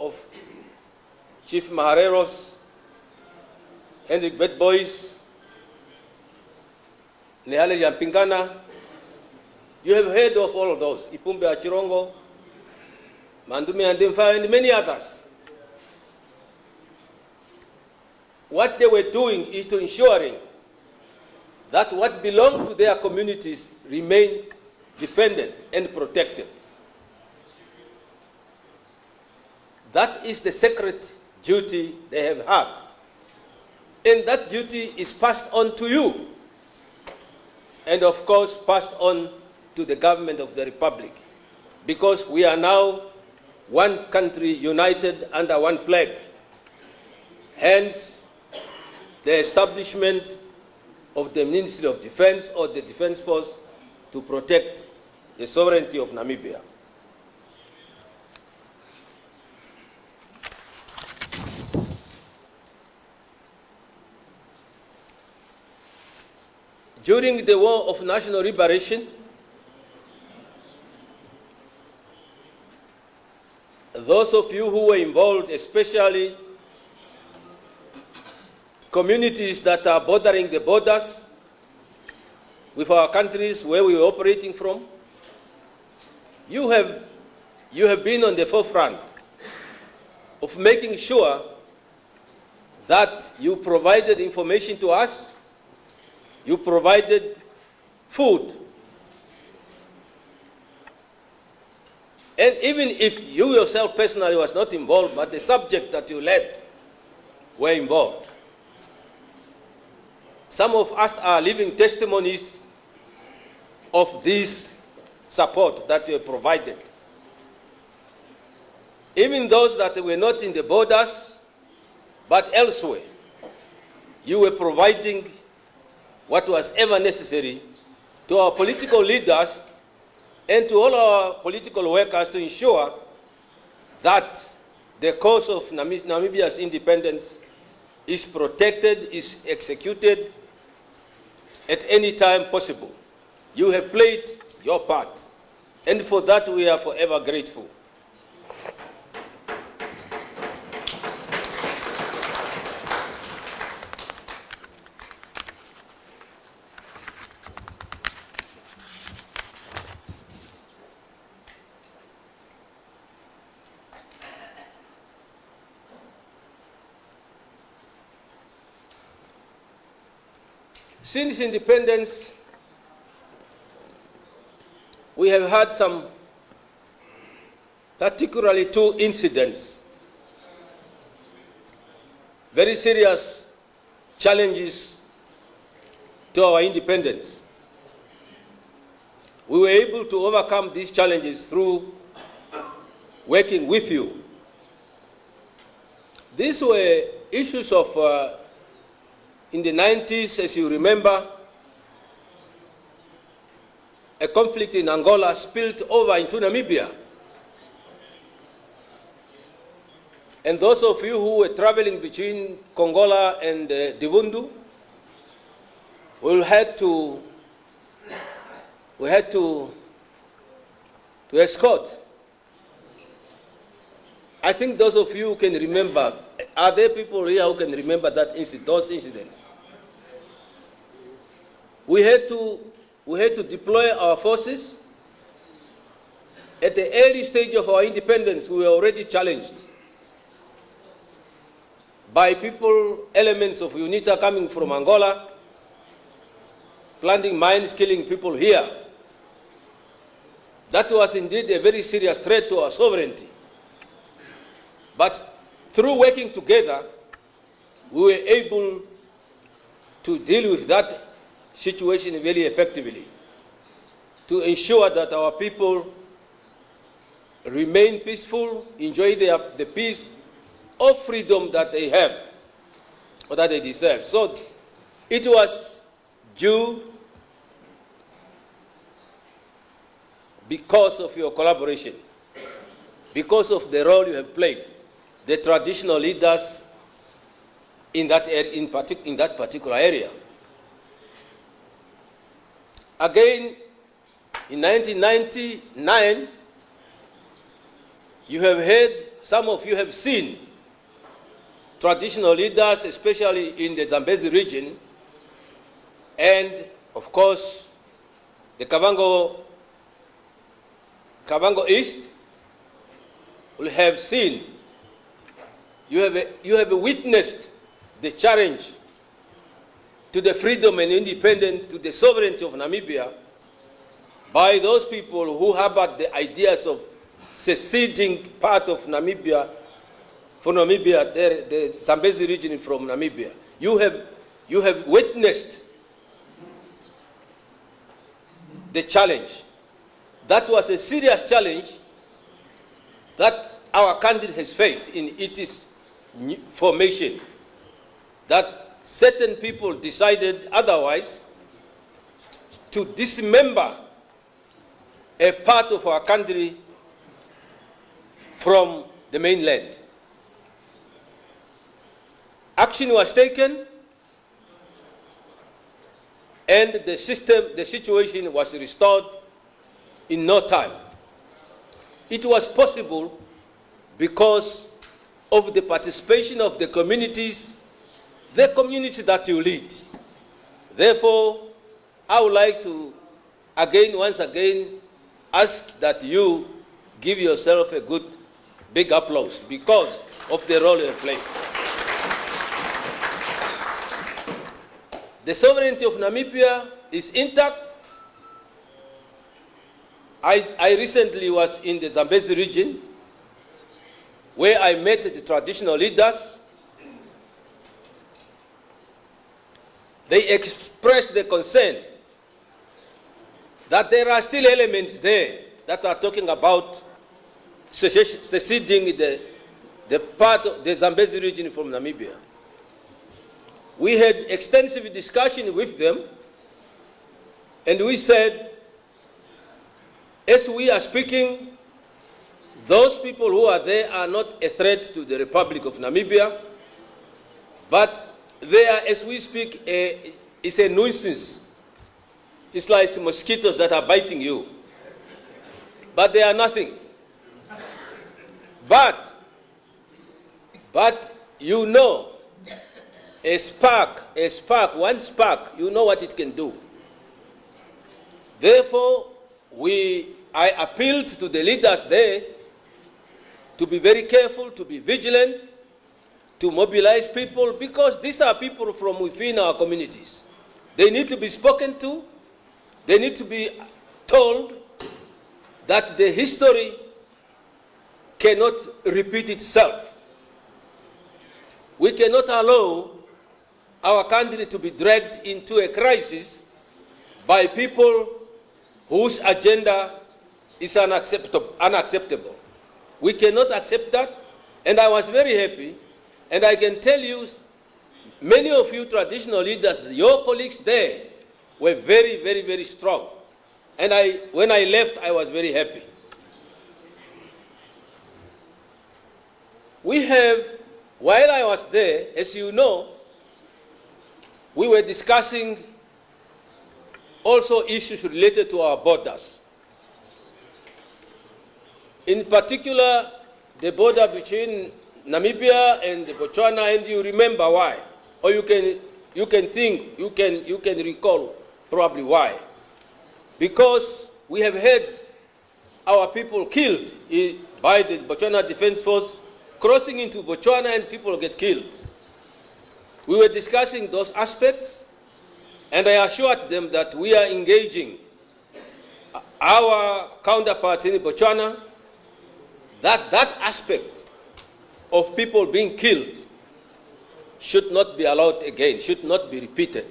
of Chief Mahareros, Hendrik Bedboys, Neale Jampingana. You have heard of all of those, Ipumbe Achirongo, Mandumi Andimfa, and many others. What they were doing is to ensuring that what belonged to their communities remain defended and protected. That is the sacred duty they have had. And that duty is passed on to you. And of course, passed on to the government of the Republic. Because we are now one country united under one flag. Hence, the establishment of the Ministry of Defense or the Defense Force to protect the sovereignty of Namibia. During the War of National Liberation, those of you who were involved, especially communities that are bordering the borders with our countries where we were operating from, you have been on the forefront of making sure that you provided information to us, you provided food. And even if you yourself personally was not involved, but the subject that you led were involved. Some of us are living testimonies of this support that you have provided. Even those that were not in the borders, but elsewhere, you were providing what was ever necessary to our political leaders and to all our political workers to ensure that the cause of Namibia's independence is protected, is executed at any time possible. You have played your part, and for that we are forever grateful. Since independence, we have had some, particularly two incidents, very serious challenges to our independence. We were able to overcome these challenges through working with you. These were issues of in the 90s, as you remember, a conflict in Angola spilled over into Namibia. And those of you who were traveling between Kongola and Divundu, we had to escort. I think those of you who can remember, are there people here who can remember that those incidents? We had to deploy our forces. At the early stage of our independence, we were already challenged by elements of UNITA coming from Angola, planting mines, killing people here. That was indeed a very serious threat to our sovereignty. But through working together, we were able to deal with that situation very effectively, to ensure that our people remain peaceful, enjoy the peace of freedom that they have or that they deserve. So it was due because of your collaboration, because of the role you have played, the traditional leaders in that particular area. Again, in 1999, you have heard some of you have seen traditional leaders, especially in the Zambezi region, and of course, the Kavango East will have seen, you have witnessed the challenge to the freedom and independence, to the sovereignty of Namibia by those people who harbored the ideas of seceding part of Namibia, from Namibia, the Zambezi region from Namibia. You have witnessed the challenge. That was a serious challenge that our country has faced in its formation, that certain people decided otherwise, to dismember a part of our country from the mainland. Action was taken, and the situation was restored in no time. It was possible because of the participation of the communities that you lead. Therefore, I would like to once again ask that you give yourself a good big applause because of the role you have played. The sovereignty of Namibia is intact. I recently was in the Zambezi region where I met the traditional leaders. They expressed the concern that there are still elements there that are talking about seceding the part of the Zambezi region from Namibia. We had extensive discussion with them, and we said, as we are speaking, those people who are there are not a threat to the Republic of Namibia, but they are, as we speak, it's a nuisance. It's like mosquitoes that are biting you. But they are nothing. But you know, one spark, you know what it can do. Therefore, I appealed to the leaders there to be very careful, to be vigilant, to mobilize people, because these are people from within our communities. They need to be spoken to. They need to be told that the history cannot repeat itself. We cannot allow our country to be dragged into a crisis by people whose agenda is unacceptable. We cannot accept that, and I was very happy, and I can tell you, many of you traditional leaders, your colleagues there, were very, very, very strong. And when I left, I was very happy. While I was there, as you know, we were discussing also issues related to our borders. In particular, the border between Namibia and Botswana, and you remember why, or you can recall probably why. Because we have had our people killed by the Botswana Defense Force crossing into Botswana, and people get killed. We were discussing those aspects, and I assured them that we are engaging our counterparts in Botswana, that aspect of people being killed should not be allowed again, should not be repeated.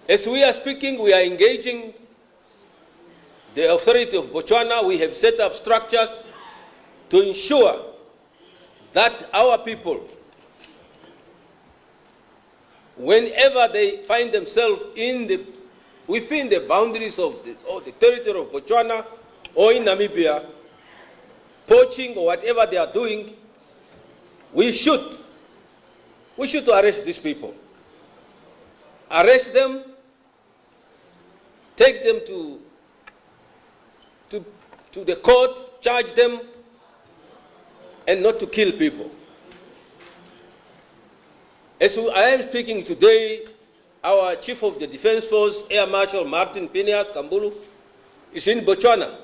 As we are speaking, we are engaging the authority of Botswana. We have set up structures to ensure that our people, whenever they find themselves within the boundaries of the territory of Botswana or in Namibia, poaching or whatever they are doing, we should arrest these people. Arrest them, take them to the court, charge them, and not to kill people. As I am speaking today, our Chief of the Defense Force, Air Marshal Martin Phineas Kambulu, is in Botswana,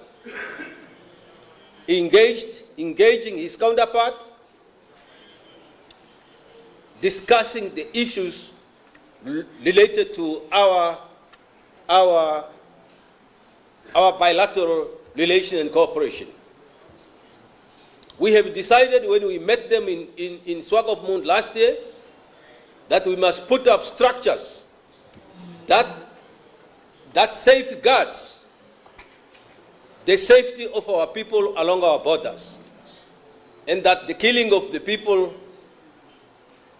engaging his counterpart, discussing the issues related to our bilateral relation and cooperation. We have decided when we met them in Swakopmund last year that we must put up structures that safeguards the safety of our people along our borders, and that the killing of the people,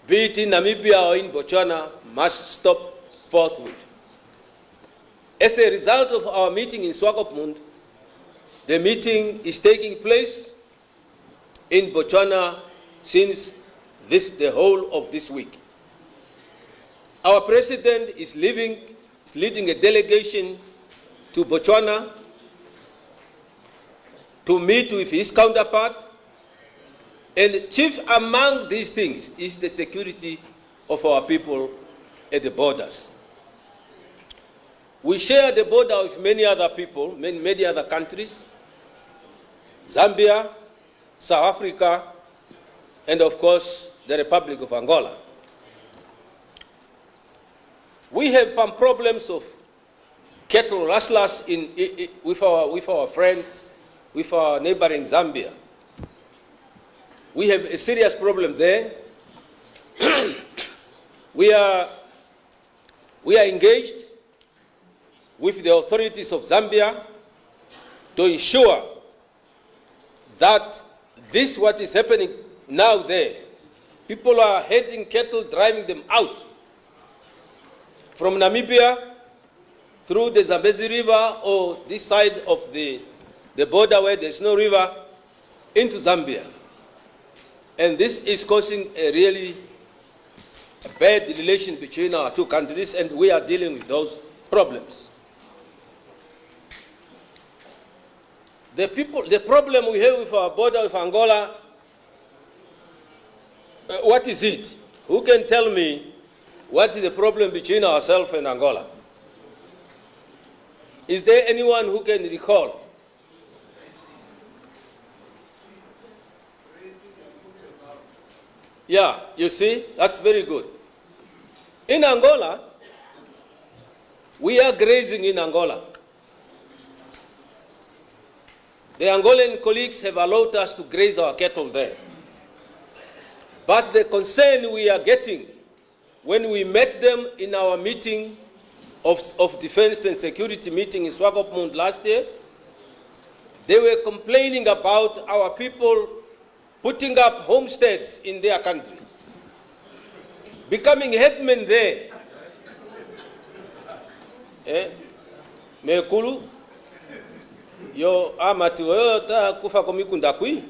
be it in Namibia or in Botswana, must stop forthwith. As a result of our meeting in Swakopmund, the meeting is taking place in Botswana since the whole of this week. Our president is leading a delegation to Botswana to meet with his counterpart, and chief among these things is the security of our people at the borders. We share the border with many other people, many other countries, Zambia, South Africa, and of course, the Republic of Angola. We have some problems of cattle rustlers with our friends, with our neighboring Zambia. We have a serious problem there. We are engaged with the authorities of Zambia to ensure that what is happening now there, people are heading cattle, driving them out from Namibia through the Zambezi River or this side of the border where there's no river into Zambia. And this is causing a really bad relation between our two countries, and we are dealing with those problems. The problem we have with our border with Angola, what is it? Who can tell me what is the problem between ourselves and Angola? Is there anyone who can recall? Yeah, you see, that's very good. In Angola, we are grazing in Angola. The Angolan colleagues have allowed us to graze our cattle there. But the concern we are getting when we met them in our meeting of defense and security meeting in Swakopmund last year, they were complaining about our people putting up homesteads in their country, becoming headmen there. Mekulu, yo amati ta kufa komikunda kui.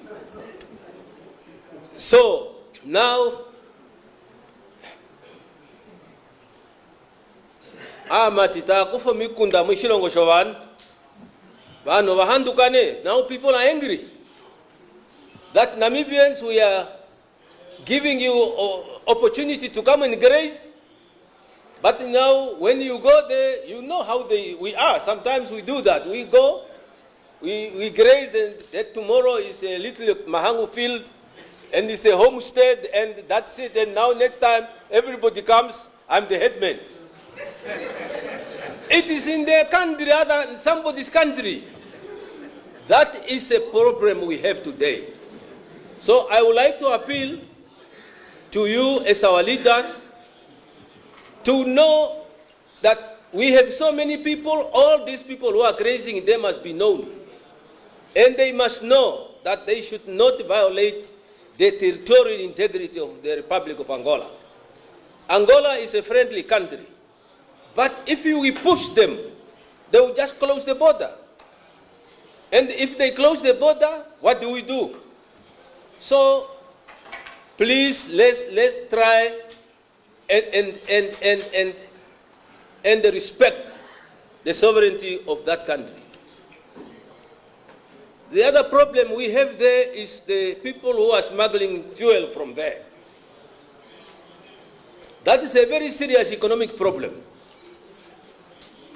So now amati ta kufa mikunda mwishilongo shovan, bano wahandukane. Now people are angry that Namibians, we are giving you opportunity to come and graze, but now when you go there, you know how we are. Sometimes we do that. We go, we graze, and that tomorrow is a little mahangu field, and it's a homestead, and that's it. And now next time everybody comes, I'm the headman. It is in their country, other somebody's country. That is a problem we have today. So I would like to appeal to you as our leaders to know that we have so many people, all these people who are grazing, they must be known. And they must know that they should not violate the territorial integrity of the Republic of Angola. Angola is a friendly country. But if we push them, they will just close the border. And if they close the border, what do? So please let's try and respect the sovereignty of that country. The other problem we have there is the people who are smuggling fuel from there. That is a very serious economic problem.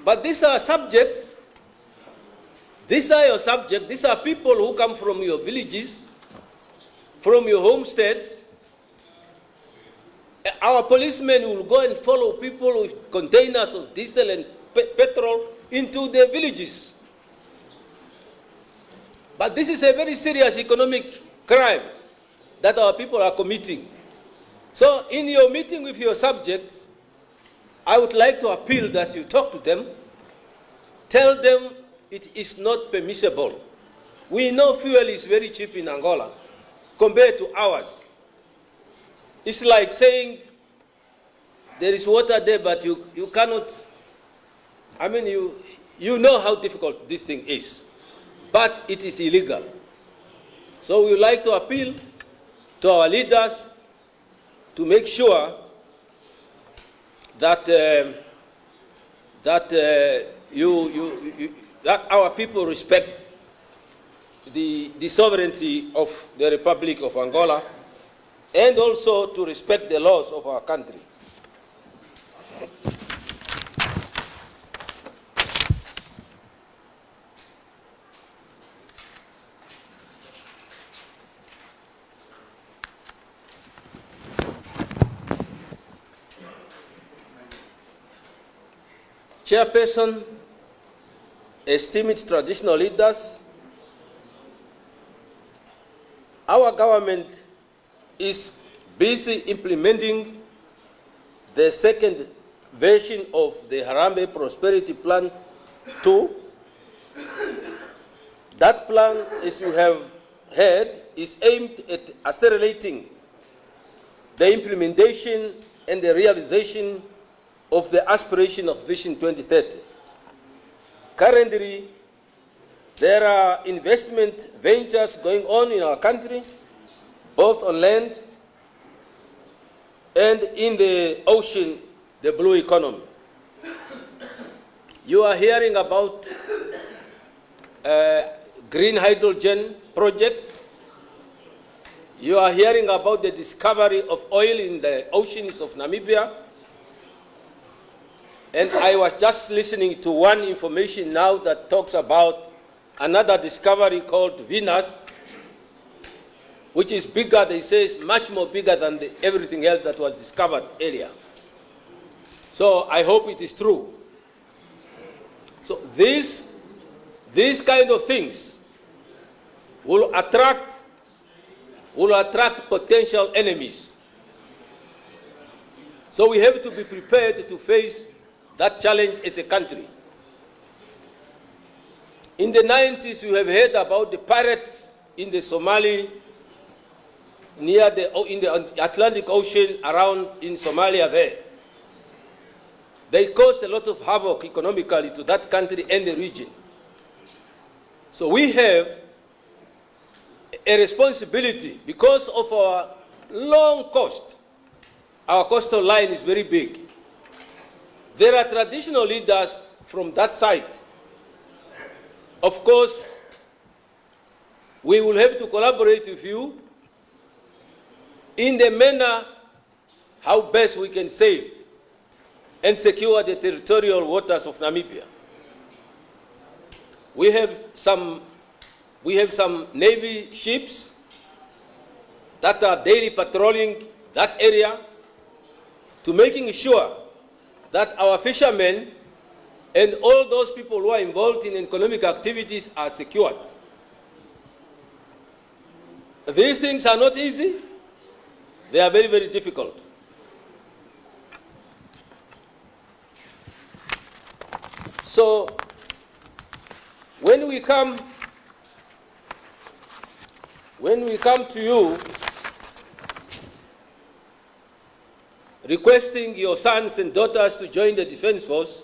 But these are subjects, these are your subjects, these are people who come from your villages, from your homesteads. Our policemen will go and follow people with containers of diesel and petrol into their villages. But this is a very serious economic crime that our people are committing. So in your meeting with your subjects, I would like to appeal that you talk to them, tell them it is not permissible. We know fuel is very cheap in Angola compared to ours. It's like saying there is water there, but you cannot, I mean, you know how difficult this thing is, but it is illegal. So we would like to appeal to our leaders to make sure that that our people respect the sovereignty of the Republic of Angola, and also to respect the laws of our country. Chairperson, esteemed traditional leaders, our government is busy implementing the second version of the Harambee Prosperity Plan 2. That plan, as you have heard, is aimed at accelerating the implementation and the realization of the aspiration of Vision 2030. Currently, there are investment ventures going on in our country, both on land and in the ocean, the blue economy. You are hearing about green hydrogen projects. You are hearing about the discovery of oil in the oceans of Namibia. And I was just listening to one information now that talks about another discovery called Venus, which is bigger, they say, is much more bigger than everything else that was discovered earlier. So I hope it is true. So these kind of things will attract potential enemies. So we have to be prepared to face that challenge as a country. In the 90s, you have heard about the pirates in the Somali, in the Atlantic Ocean around in Somalia there. They caused a lot of havoc economically to that country and the region. So we have a responsibility because of our long coast. Our coastal line is very big. There are traditional leaders from that side. Of course, we will have to collaborate with you in the manner how best we can save and secure the territorial waters of Namibia. We have some Navy ships that are daily patrolling that area to making sure that our fishermen and all those people who are involved in economic activities are secured. These things are not easy. They are very, very difficult. So when we come to you requesting your sons and daughters to join the Defense Force,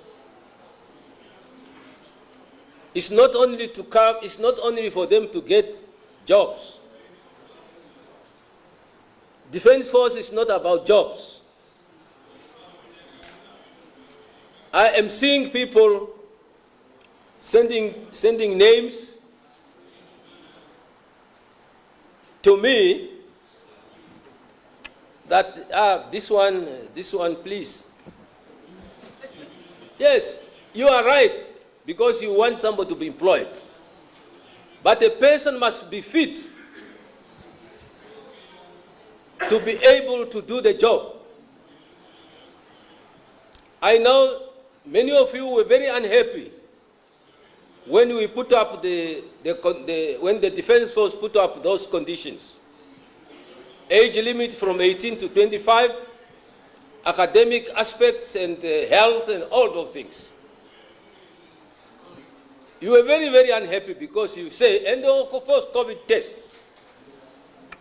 it's not only for them to get jobs. Defense Force is not about jobs. I am seeing people sending names to me that this one, please. Yes, you are right, because you want somebody to be employed. But a person must be fit to be able to do the job. I know many of you were very unhappy when we put up when the Defense Force put up those conditions. Age limit from 18 to 25, academic aspects and health and all those things. You were very, very unhappy because you say, and of course COVID tests.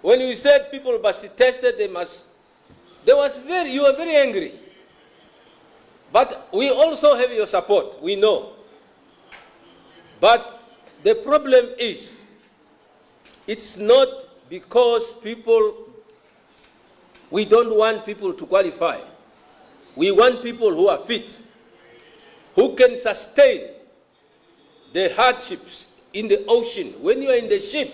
When you said people must be tested, you were very angry. But we also have your support, we know. But the problem is, it's not because we don't want people to qualify. We want people who are fit, who can sustain the hardships in the ocean. When you are in the ship,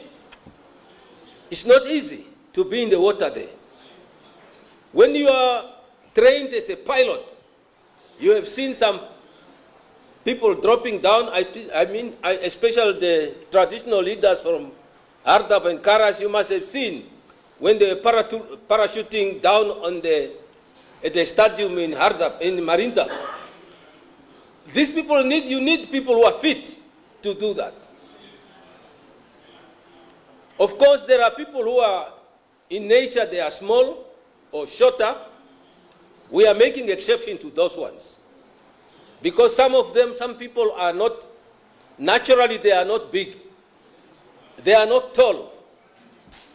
it's not easy to be in the water there. When you are trained as a pilot, you have seen some people dropping down. Especially the traditional leaders from Hardap and Karas, you must have seen when they were parachuting down at the stadium in Hardap, in Marinda. These people you need people who are fit to do that. Of course, there are people who are, in nature, they are small or shorter. We are making exception to those ones. Because some people are not, naturally they are not big. They are not tall.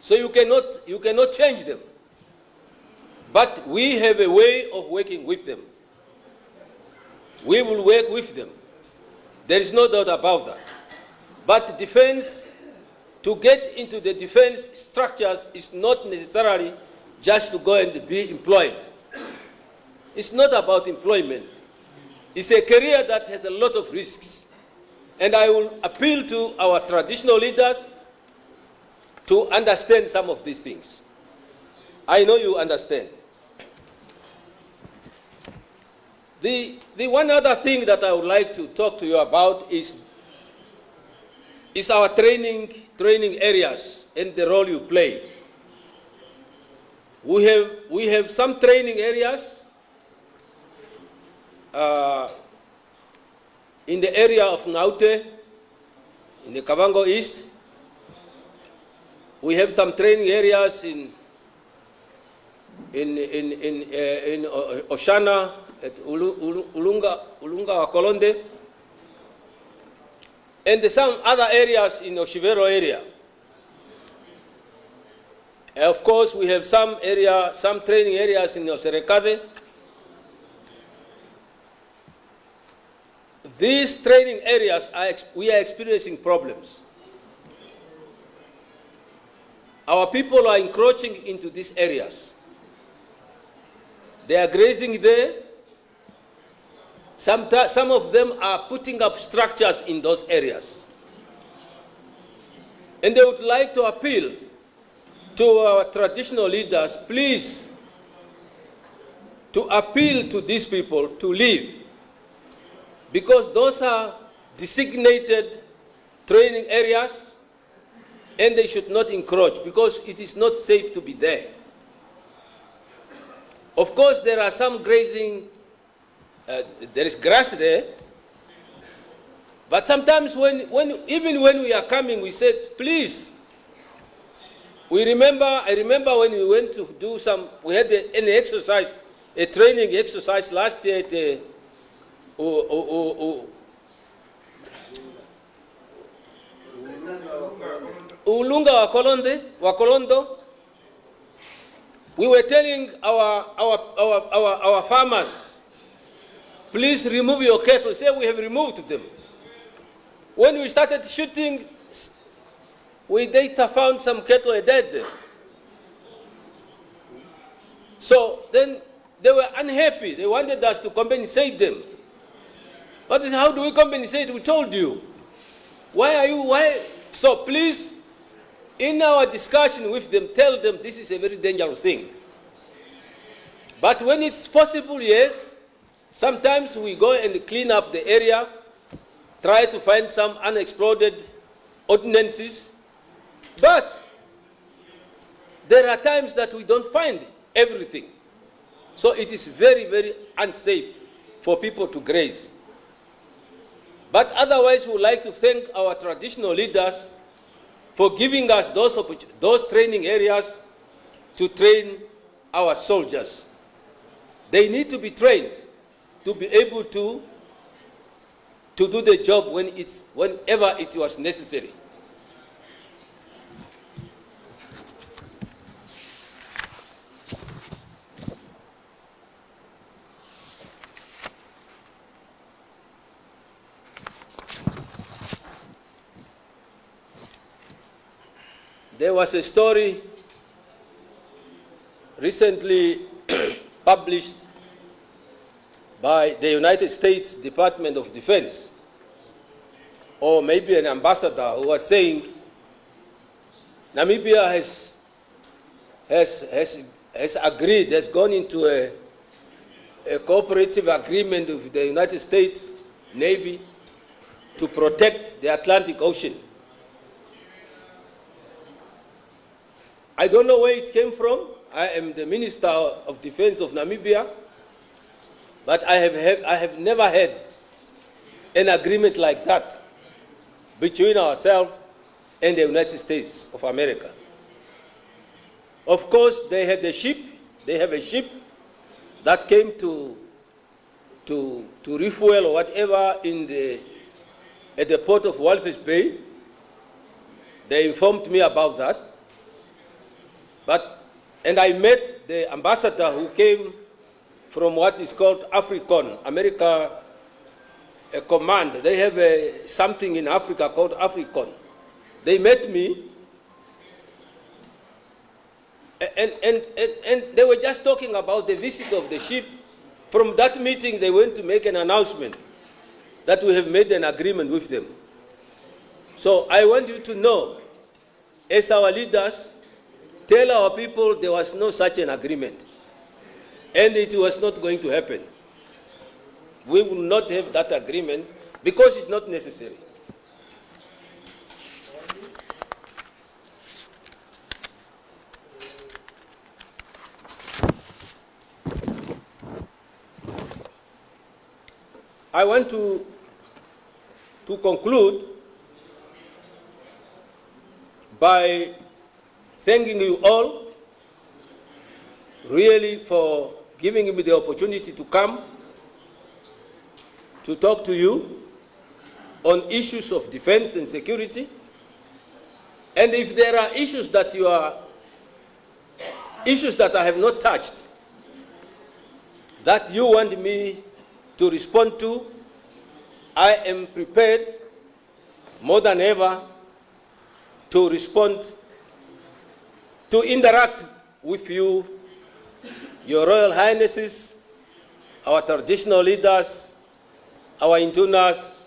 So you cannot change them. But we have a way of working with them. We will work with them. There is no doubt about that. But defense, to get into the defense structures is not necessarily just to go and be employed. It's not about employment. It's a career that has a lot of risks. And I will appeal to our traditional leaders to understand some of these things. I know you understand. The one other thing that I would like to talk to you about is our training areas and the role you play. We have some training areas in the area of Naute, in the Kavango East. We have some training areas in Oshana, at Ulunga Wakolonde, and some other areas in Oshivero area. And of course, we have some training areas in Oserekade. These training areas, we are experiencing problems. Our people are encroaching into these areas. They are grazing there. Some of them are putting up structures in those areas. And they would like to appeal to our traditional leaders, please, to appeal to these people to leave. Because those are designated training areas, and they should not encroach, because it is not safe to be there. Of course, there are some grazing, there is grass there, but sometimes even when we are coming, we said, please, I remember when we went to do we had an exercise, a training exercise last year at Ulunga Wakolondo. We were telling our farmers, please remove your cattle. Say we have removed them. When we started shooting, we later found some cattle dead there. So then they were unhappy. They wanted us to compensate them. But how do we compensate? We told you. Why? So please, in our discussion with them, tell them this is a very dangerous thing. But when it's possible, yes, sometimes we go and clean up the area, try to find some unexploded ordinances, but there are times that we don't find everything. So it is very, very unsafe for people to graze. But otherwise, we would like to thank our traditional leaders for giving us those training areas to train our soldiers. They need to be trained to be able to do the job whenever it was necessary. There was a story recently published by the United States Department of Defense, or maybe an ambassador, who was saying Namibia has agreed, has gone into a cooperative agreement with the United States Navy to protect the Atlantic Ocean. I don't know where it came from. I am the Minister of Defense of Namibia, but I have never had an agreement like that between ourselves and the United States of America. Of course, they have a ship that came to refuel or whatever at the port of Walvis Bay. They informed me about that. And I met the ambassador who came from what is called AFRICOM, America Command. They have something in Africa called AFRICOM. They met me, and they were just talking about the visit of the ship. From that meeting, they went to make an announcement that we have made an agreement with them. So I want you to know, as our leaders, tell our people there was no such an agreement, and it was not going to happen. We will not have that agreement because it's not necessary. I want to conclude by thanking you all really for giving me the opportunity to come to talk to you on issues of defense and security. And if there are issues that I have not touched, that you want me to respond to, I am prepared more than ever to respond, to interact with you, your Royal Highnesses, our traditional leaders, our Intunas,